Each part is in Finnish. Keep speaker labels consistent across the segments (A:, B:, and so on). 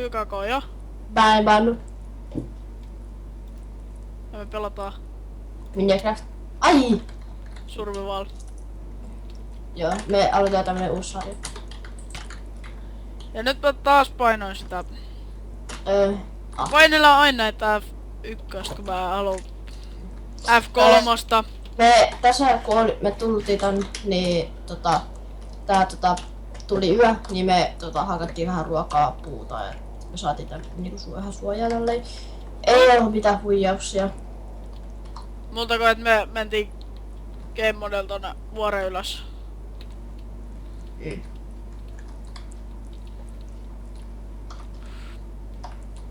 A: Pyykääkö jo?
B: Mä en vannu.
A: Ja me pelataan
B: Minecraft. Ai!
A: survival.
B: Joo, me aloitetaan tämmönen uusi sarja.
A: Ja nyt mä taas painoin sitä.
B: Ah.
A: Painellaan aina näitä F1, kun mä haluan F3.
B: Me tässä kun me tultiin tän, niin tuli yö, niin me hakattiin vähän ruokaa puuta ja me saatiin tän niinku vähän suojaa tälleen. Ei ollut mitään huijauksia.
A: Multako et me mentiin Game Model tonne vuoren ylös.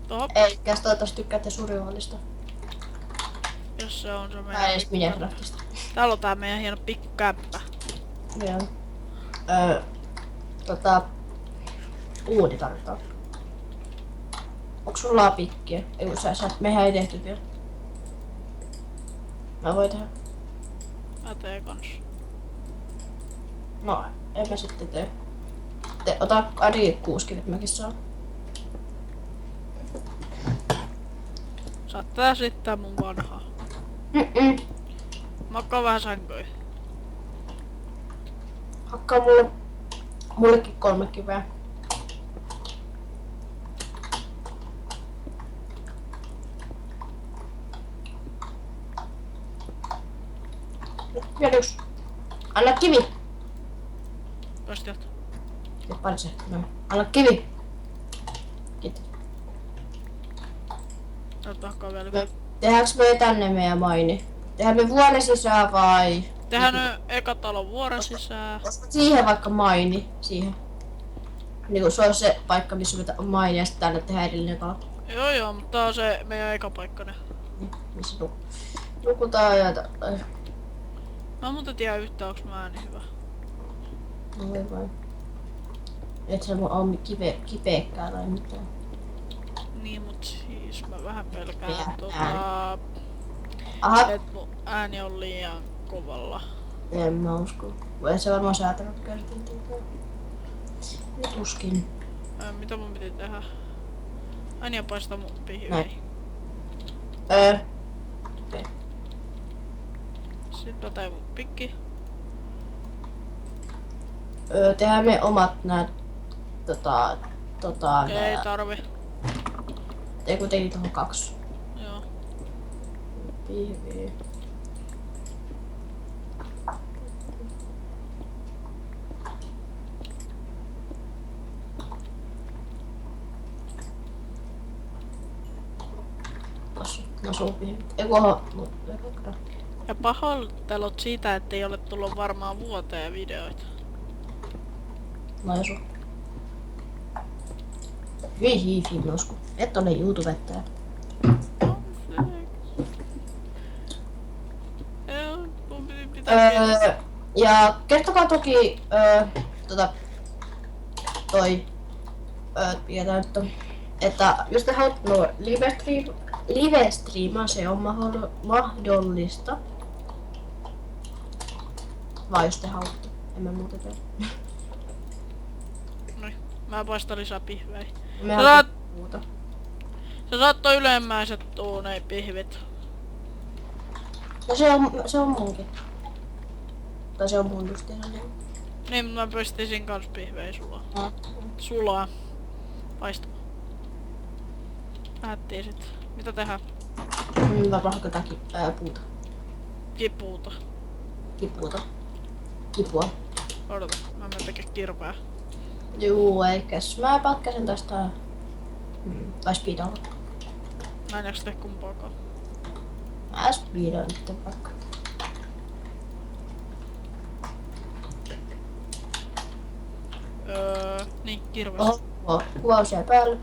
A: Toho,
B: Ei, toivottavasti tykkäätte survivalista.
A: jos se on se
B: Mä
A: meidän...
B: edes Minecraftista.
A: Täällä on tää meidän hieno pikku kämppä.
B: Joo. Uudi tarvitaan. Onks sulla pikkiä? Ei kun mehän ei tehty vielä. Mä voin tehdä.
A: Mä teen kans.
B: No, en mä sitten tee. Ota ainakin 6 kivet mäkin saan.
A: Saat tää sitten mun vanhaa. Makkaa vähän sänköi.
B: Hakkaa mullekin 3 kiveä. Vielä yksi. Anna kivi.
A: Kastelta.
B: Pari se. No. Anna kivi. Kiitos.
A: Nyt hakkaa vielä yksi.
B: Tehdäänkö me tänne meidän maini? Tehdään me vuoden sisään vai?
A: Tehdään nyt eka talon vuoren sisään.
B: Siihen vaikka maini. Siihen. Niinku se on se paikka missä me maini ja sitten tänne tehdään edellinen talo.
A: Joo, mutta tää on se meidän eka paikkane.
B: Missä nukutaan ja...
A: Mä en muuta tiedä yhtään, onks mä ääni hyvä.
B: Voi vai. Et se on kipeäkkää tai mitään.
A: Niin, mut siis mä vähän pelkään
B: Aha.
A: et mun ääni on liian kovalla.
B: En mä usko. Ei se varmaan säätänyt kertintiikään. Nyt uskin.
A: Mitä mun piti tehdä? Anja paistaa mun pihviin.
B: Näin. Okei.
A: Sitten mä teen mun pikki.
B: Tehdään me omat nää
A: Ei tarvi.
B: Ei kuitenkin tohon 2.
A: Joo.
B: Pihvi. Tossa. No sun pihvit. Ei kuohon.
A: Ja pahoittelut siitä, ettei ole tullut varmaan vuoteen videoita.
B: No ja sun. Hyi finnosku. Et ole YouTubettaja.
A: Mun pitää
B: Ja kertokaa toki että jos te haluatte live-striimaa, se on mahdollista. Vai jos te haluatte, en mä muuta tee.
A: Noin, mä paistan lisää pihvejä.
B: Me
A: Sä saat,
B: muuta.
A: sä saattoi ylemmäiset tuunei pihvit.
B: No se on munkin. Tai se on mun justiinsa niin.
A: Niin, mä pistisin kans pihvejä sulaa.
B: No.
A: Sulaa. Paistamaan. Lähettiin sit. Mitä tehdään?
B: Varmaan hakata puuta.
A: Kipuuta.
B: Kipua.
A: Odota, mä menen tekee kirpää.
B: Juu, eikäs. Mä pätkäsen tästä. Tai speedalla.
A: Mä en jaksa tehdä kumpaakaan.
B: Mä speedaan nyt vaikka.
A: Niin, kirves.
B: Oho, kuvaus jää päälle.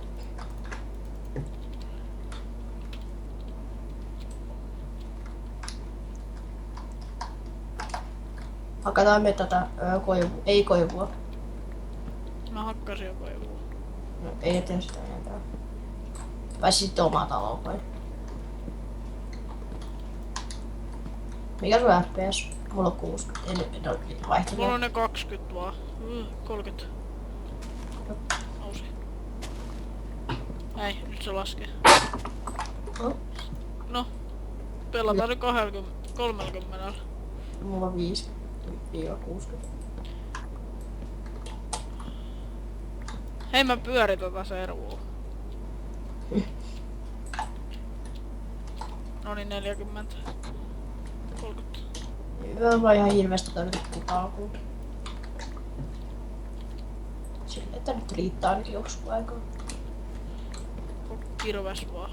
B: Hakataan me tätä koivua.
A: Mä hakkasin jo koivua.
B: No, ei tee sitä enempää. Vai sitten omaa taloa vai? Mikä sun FPS? Mulla on 60. En ole vaihtelua.
A: Mulla on ne 20 vaan. 30. Nousi. Ei, nyt se laskee.
B: No,
A: No, pelataan nyt 30.
B: mulla on 5-60.
A: Hei, mä pyörin tota servua. Noniin 40. 30.
B: Hyvä vaan ihan hirveästi toi nyt alkuun. Silleen, että nyt riittää ainakin joskus aikaa.
A: Kirves vaan.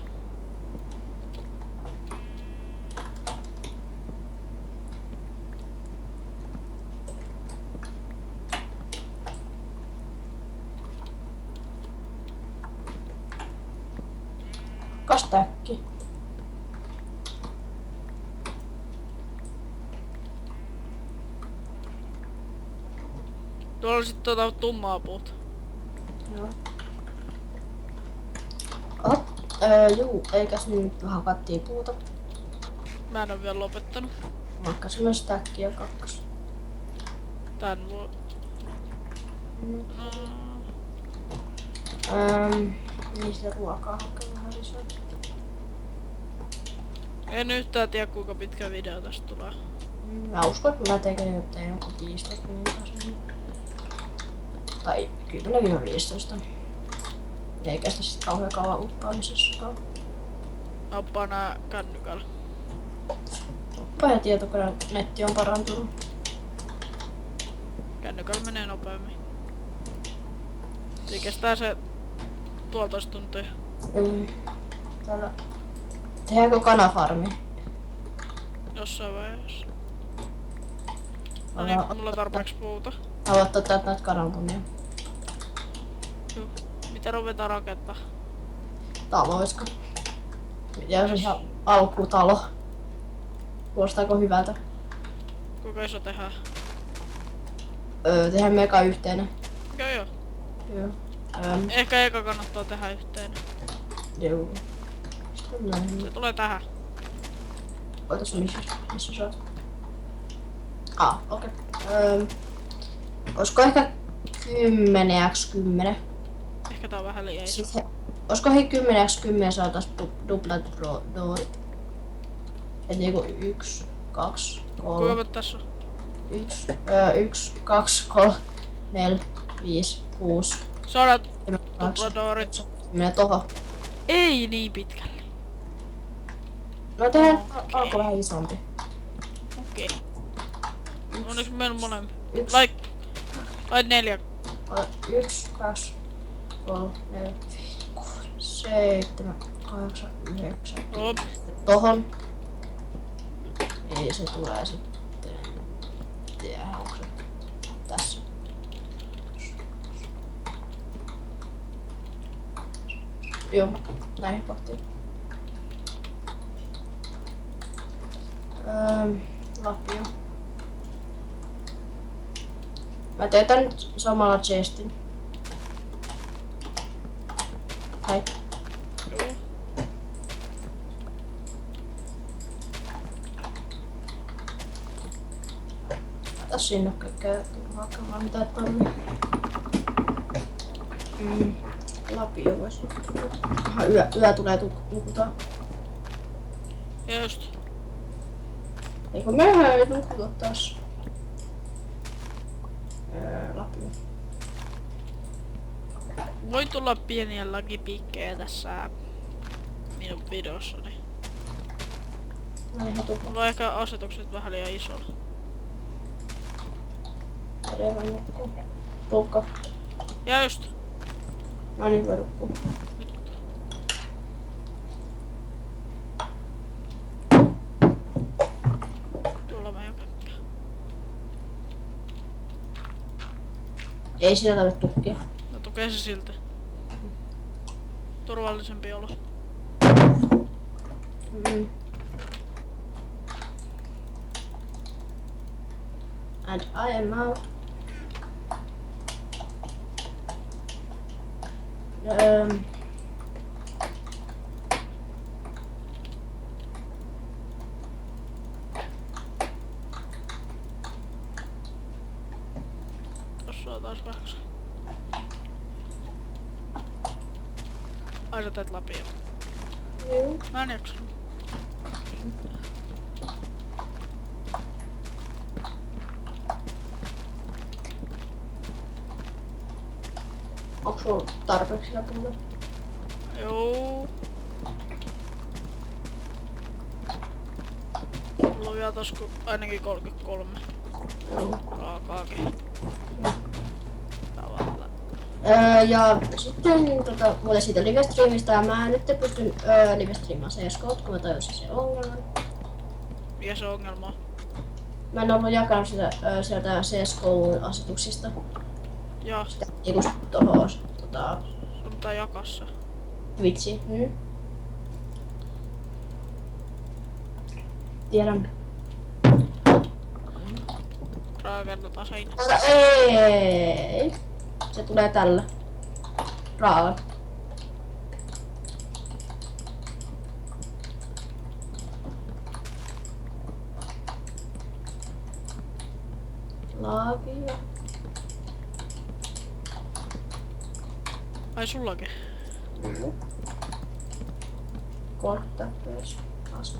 B: Kas täkki.
A: Tuolla on sit tummaa puuta.
B: Joo. Juu, eikäs nyt hakattiin puuta.
A: Mä en oo vielä lopettanut.
B: Vaikka semmoinen täkkiä 2.
A: Tän voi...
B: Niin sitä ruokaa hakkaa vähän lisää.
A: En yhtään tiedä kuinka pitkä video tästä tulee.
B: Mä uskon, että mä tein joku 15 minuuttia. Tai 10-15. Ei kestä sit kauhean kauan uppaamisessakaan.
A: Oppaa nää kännykällä.
B: Uppa ja tietokone netti on parantunut.
A: Kännykällä menee nopeammin. Eli kestää se 1,5 tuntia.
B: Täällä... Tehdäänkö kanafarmi?
A: Jossain vaiheessa. No niin, mulla on tarpeeksi puuta.
B: Haluat ottaa näitä kananmunia.
A: Joo. Mitä ruvetaan rakentaa?
B: Taloisko? Ja se ihan alkutalo. Kuulostaako hyvältä?
A: Kuinka iso tehdään?
B: Tehdään mega yhteinen.
A: Joo.
B: Joo.
A: Ehkä eka kannattaa tehdä yhteinen.
B: Joo. Sitten näin.
A: Se tulee tähän.
B: Ootas missä sä oot? Okei. Olisiko ehkä 10x10?
A: Ehkä tää on vähän liian iso.
B: Olisiko he 10x10 saatais duplat doorit? Et niinku 1, 2, 3.
A: Kuinka monta tässä on?
B: 1, 2, 3, 4, 5, 6.
A: Saadaan dupladoorit.
B: Mene tohon.
A: Ei niin pitkälle.
B: No tehdään alko vähän isompi.
A: Okei. Onneksi meillä on molemmin.
B: Yksi.
A: Lait 4.
B: 1, 2, 3, 4, 5, 6, 7, 8, 9.
A: Op.
B: Tohon. Ei se tulee sitten. Tiedä onko se tässä. Joo, näihin kohtiin. Lapio. Mä teen tän nyt samalla chestin. Hei.
A: Joo.
B: Ota sinne kaikkea turvaakaan mitä tarvii. Lapio vois. Aha, yö tulee nukutaan.
A: Ja just.
B: Eikö mehän ei nukuta taas? Lapio.
A: Voi tulla pieniä lagipiikkejä tässä minun videossani.
B: Näin tupa.
A: Mulla on ehkä asetukset vähän liian isolla.
B: Edellä nukkuu. Tuukka.
A: Ja just.
B: No niin, voi nukkuu.
A: Tuolla mä jo kaikkea.
B: Ei siinä tarvitse tukkia.
A: No tukee se silti. Turvallisempi olo.
B: And I am out.
A: Tossa on taas 8. Ai sä teet läpi jo.
B: Joo.
A: Mä en jaksa.
B: Onko sulla tarpeeksi läpulla?
A: Joo. Mulla on vielä tos ainakin 33
B: Joo.
A: raakaakin. Tavallaan.
B: Ja sitten mulle siitä live-streamistä ja mä nyt pystyn live-streamaan CS:GO:ta, kun mä tajusin sen ongelman.
A: Mikä se ongelma on?
B: Mä en ollut jakanut sitä sieltä CS:GO:n asetuksista.
A: Joo,
B: Sitä niinku tohon
A: sun pitää jakaa se.
B: Twitchiin. Tiedän.
A: Rakennetaan seinä.
B: Ei. Se tulee tällä. Raalla. Laagia.
A: Ai sullakin?
B: Kohta myös. Asku.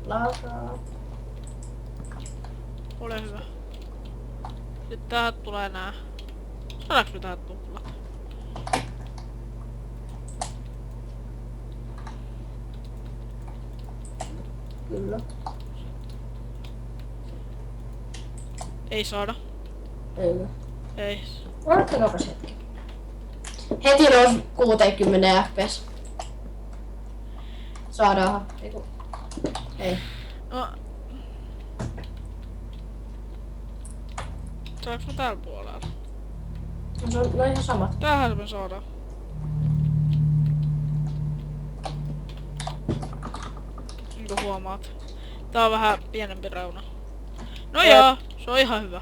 B: Laagaa.
A: Ole hyvä. Nyt tähän tulee nää. Saadaanko me tähän tulla?
B: Kyllä.
A: Ei saada.
B: Eikö?
A: Ei.
B: Odottakaapas hetki. Heti nousi 60 fps. Saadaan. Eiku. Ei.
A: No. Saanko mä täällä puolella?
B: No se on ihan samat.
A: Tähän me saadaan. Niinku huomaat. Tää on vähän pienempi reuna. No joo, se on ihan hyvä.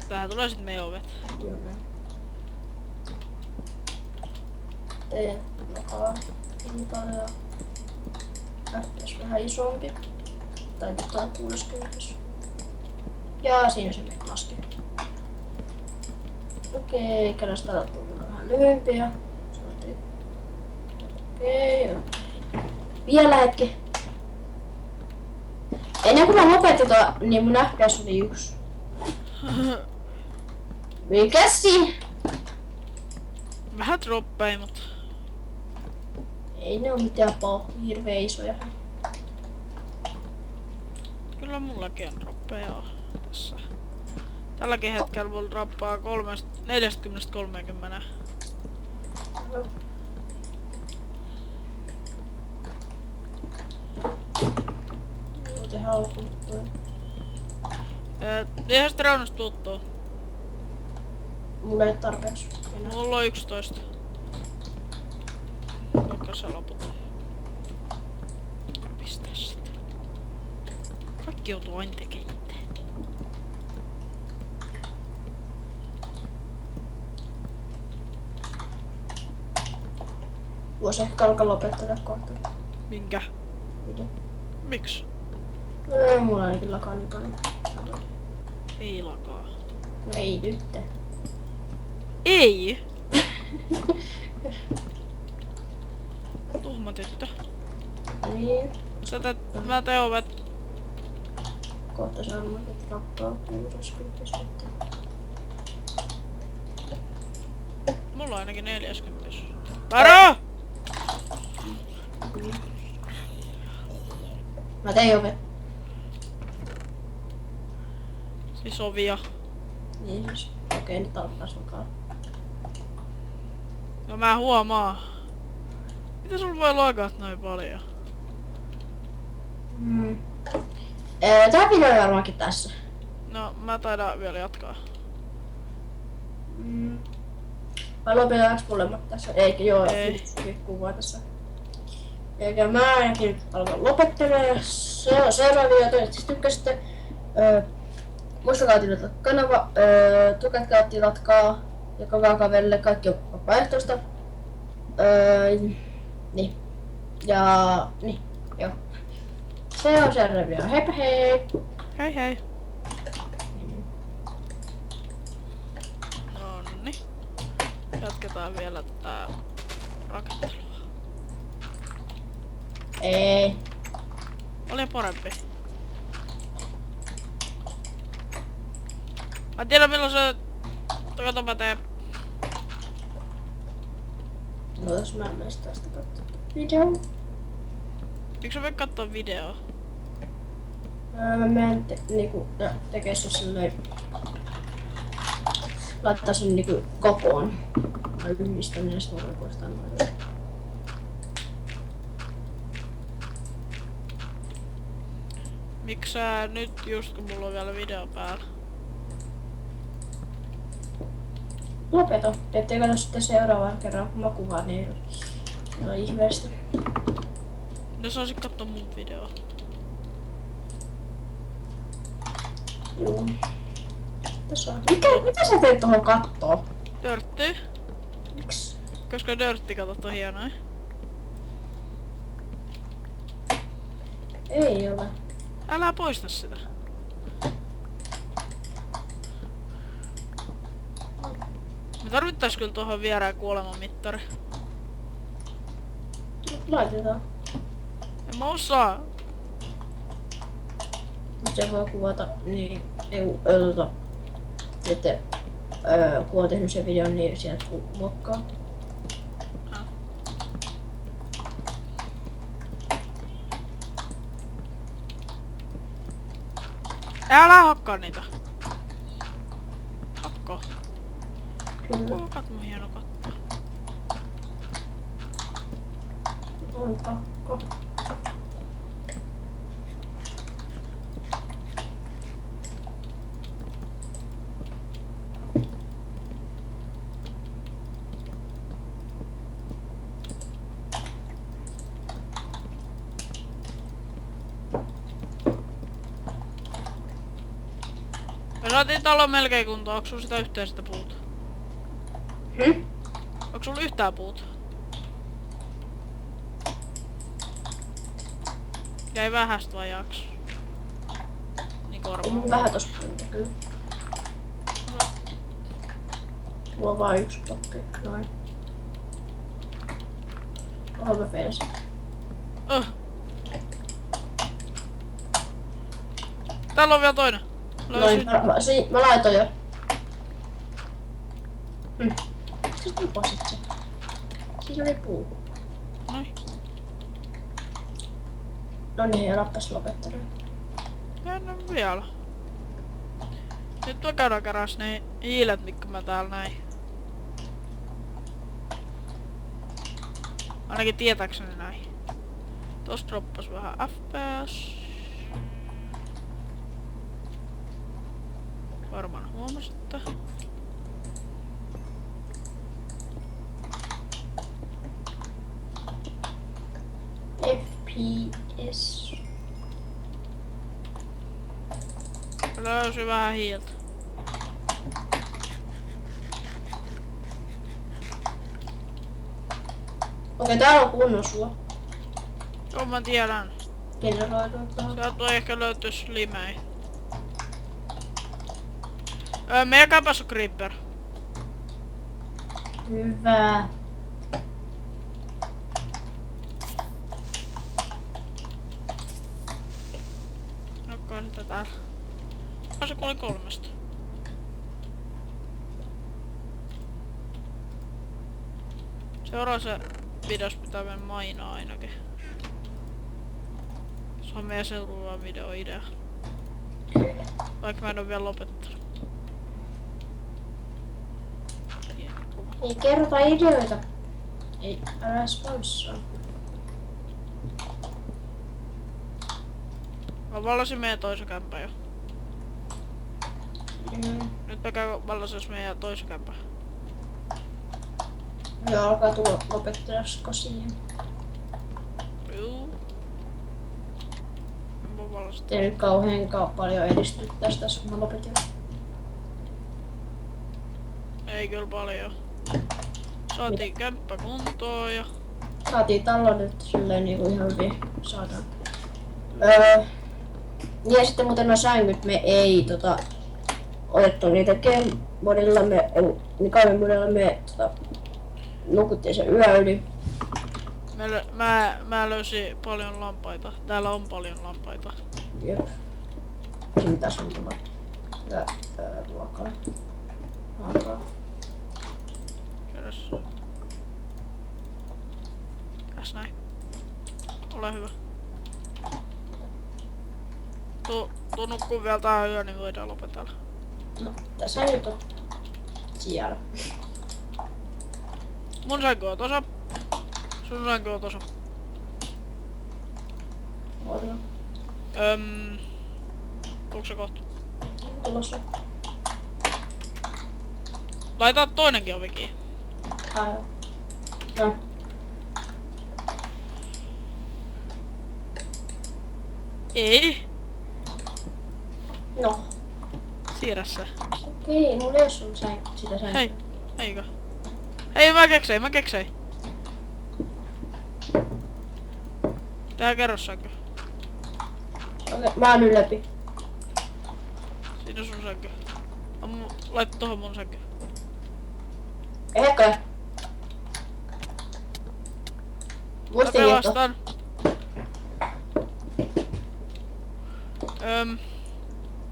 A: Tähän tulee sit meidän ovet.
B: Kyllä. Teidän jakaa hintaa ja FPS vähän isompi. Tai 60. Ja siinä se meitä laski. Okei, kädestä on tullut vähän lyhyempiä. Okei. Vielä hetki. Ennen kuin mä lopetin niin mun FPS oli 1. Mikäs siinä?
A: Vähän droppei, mut
B: Ei ne oo mitään hirveä isoja.
A: kyllä mullakin on droppeja tässä. Tälläkin hetkellä mulla droppaa 40-30.
B: Tehdään alkuun.
A: Eihän sitä reunasta tuttuu.
B: Mulla ei tarpeeksi enää.
A: Mulla on 11. Joka se loput. Pistää sitä. Kaikki joutuu aina tekemään itse.
B: Voisi ehkä alkaa lopettaa kohta.
A: Minkä?
B: Mitä?
A: Miks?
B: Ei mulla ainakin lakaa niin paljon.
A: Ei lakaa.
B: No ei nyt.
A: Ei! Tuhma tyttö.
B: Niin.
A: Mä teen ovet.
B: Kohta saan että rappaa 60 sitten.
A: Mulla on ainakin 40. Varo!
B: Mä tein ovet.
A: Siis ovia.
B: Niin siis. Okei, nyt alkaas mukaan.
A: No mä huomaan. Mitä sulla voi lagat noin paljon?
B: Tää video on varmaankin tässä.
A: No mä taidan vielä jatkaa.
B: Vai lopetetaanko molemmat tässä? Eikä joo,
A: Ei.
B: kuvaa tässä. Eikä mä ainakin nyt alkan lopettelemaan. Se on seuraava video, toivottavasti tykkäsitte. Muistakaa tilata kanava, tukatkaa, tilatkaa ja kokaa kaverille, kaikki on vapaaehtoista. Niin. Ja niin, joo. Se on seuraava video. Heipä hei!
A: Hei hei! Nonni. Jatketaan vielä tätä rakettelua.
B: Ei.
A: Oli parempi. Mä tiedän milloin se... Kato mä teen.
B: No jos mä menen tästä katsomaan video.
A: Miksi sä voit kattoo videoa?
B: Mä menen niinku tekee se silleen... Laittaa sen niinku kokoon. Mä yhdistän ja sit mä voin poistaa noin.
A: Miksi sä nyt just kun mulla on vielä video päällä?
B: Lopeta. Ettei katso sitten seuraavan kerran kun mä kuvaan niin ei ole ihmeellistä.
A: Ne saisit kattoo mun videoa.
B: Juu. Tässä on. Mitä sä teet tohon kattoon?
A: Dörtti.
B: Miks?
A: Koska dörtti katot on hienoja.
B: Ei ole.
A: Älä poista sitä. Me tarvittais kyllä tuohon vierään kuolemanmittari.
B: Laitetaan.
A: En mä osaa.
B: Nyt se voi kuvata niin sitten kun on tehnyt sen videon niin sieltä muokkaa.
A: Älä hakkaa niitä. Hakko.
B: Kyllä.
A: Kat mun hieno katto.
B: On pakko.
A: Me saatiin talo melkein kuntoon. Onks sulla sitä yhteistä puuta? Onks sulla yhtään puuta? Jäi vähästä vai jakso? Niin korvaa.
B: Vähän tossa puuta kyllä. Mulla on vaan yksi pakki. Noin. Oho mä feilsin.
A: Täällä on vielä toinen.
B: Noin, mä laitoin jo. Miksi sä tupasit sen? Siinä oli puu.
A: Noin.
B: No niin, ja rappas lopettelu.
A: No vielä. Nyt mä käydään keräs ne hiilet, mitkä mä täällä näin. Ainakin tietääkseni näin. Tossa droppas vähän FPS. Varmaan huomasitte.
B: FPS.
A: Löysin vähän hiiltä.
B: Okei, täällä on kunnon suo.
A: Joo, mä tiedän.
B: Generoidaan tähän.
A: Sieltä voi ehkä löytyä slimei. Meidän kämpässä on creeper.
B: Hyvä.
A: Nokkaa sitä täällä. Se kuoli 3. Seuraavassa videossa pitää mennä mainaa ainakin. Se on meidän seuraava videoidea. Vaikka mä en oo vielä lopettanut.
B: Ei kerrota ideoita. Ei, älä sponssaa.
A: Mä vallasin meidän toisen kämpän jo.
B: Mm.
A: Nyt mä käyn vallasis meidän toisen kämpän.
B: Joo, alkaa tulla lopettelasko siihen.
A: Juu. Mä vallasin.
B: Ei nyt kauhean paljon edistynyt tästä, kun mä lopetin.
A: Ei kyllä paljon. Saatiin kämppä kuntoon ja...
B: Saatiin talo nyt silleen niinku ihan hyvin saadaan. Ja sitten muuten nuo sängyt me ei otettu niitä Game-modilla me nukuttiin sen yö yli.
A: Mä löysin paljon lampaita. Täällä on paljon lampaita.
B: Jep. Se mitä sun tulee? Ruokaa. Ruokaa.
A: Keräs. Käs näin. Ole hyvä. Tuu nukkuu vielä tähän yö, niin voidaan lopetella.
B: No, tässä nyt on. Siellä.
A: Mun sänky on tossa. Sun sänky on tossa.
B: Ootella.
A: Tuuks se kohta?
B: Tulossa.
A: Laita toinenkin ovi kiinni.
B: No.
A: Ei.
B: No.
A: Siirrä se.
B: Okei, mulla ei oo sun sitä sänkyä.
A: Hei. Eikö? Hei, mä keksei. Tää kerrossänky.
B: Okei, mä oon nyt läpi.
A: Siinä on sun sänky. Laita tohon mun sänky.
B: Ehekö?
A: Mä
B: Muistin liitto.
A: pelastan.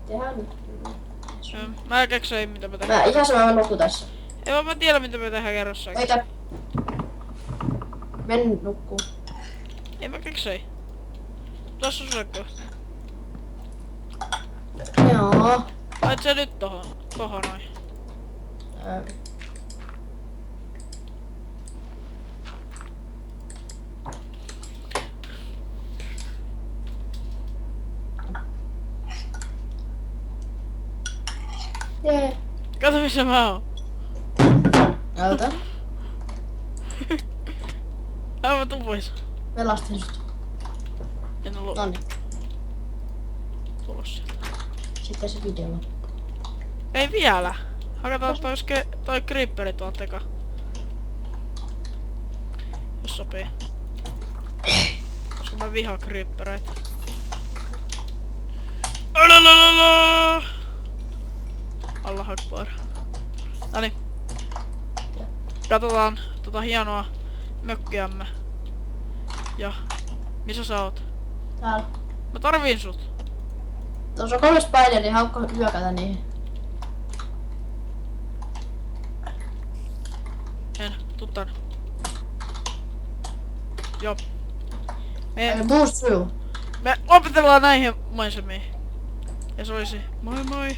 B: Tehdään nyt.
A: Mä keksei mitä mä tehdään.
B: Mä ihan sama mä nukun tässä.
A: Ei mä tiedä mitä me tehdään kerrossänky.
B: Eitä. Men nukkuu.
A: Ei mä keksei. Tuossa on sun sänky.
B: Joo.
A: Lait se nyt tohon noin.
B: Jee.
A: Kato missä mä oon.
B: Ota.
A: Aivan tuu pois.
B: Pelastin sut.
A: En oo
B: Noniin.
A: tulossa.
B: Sitten se video on.
A: Ei vielä. Hakataan toi creeperi tuolta teka. Jos sopii. Koska mä vihaan creepereitä. Alalalala! Allah akbar. Noniin. Katsotaan tota hienoa mökkiämme. Ja missä sä oot?
B: Täällä.
A: Mä tarviin sut.
B: Tuossa on 3 spideria, haukko hyökätä niihin.
A: En, tuu tänne. Joo.
B: Boost through.
A: Me opetellaan näihin maisemiin. Ja se olisi moi moi.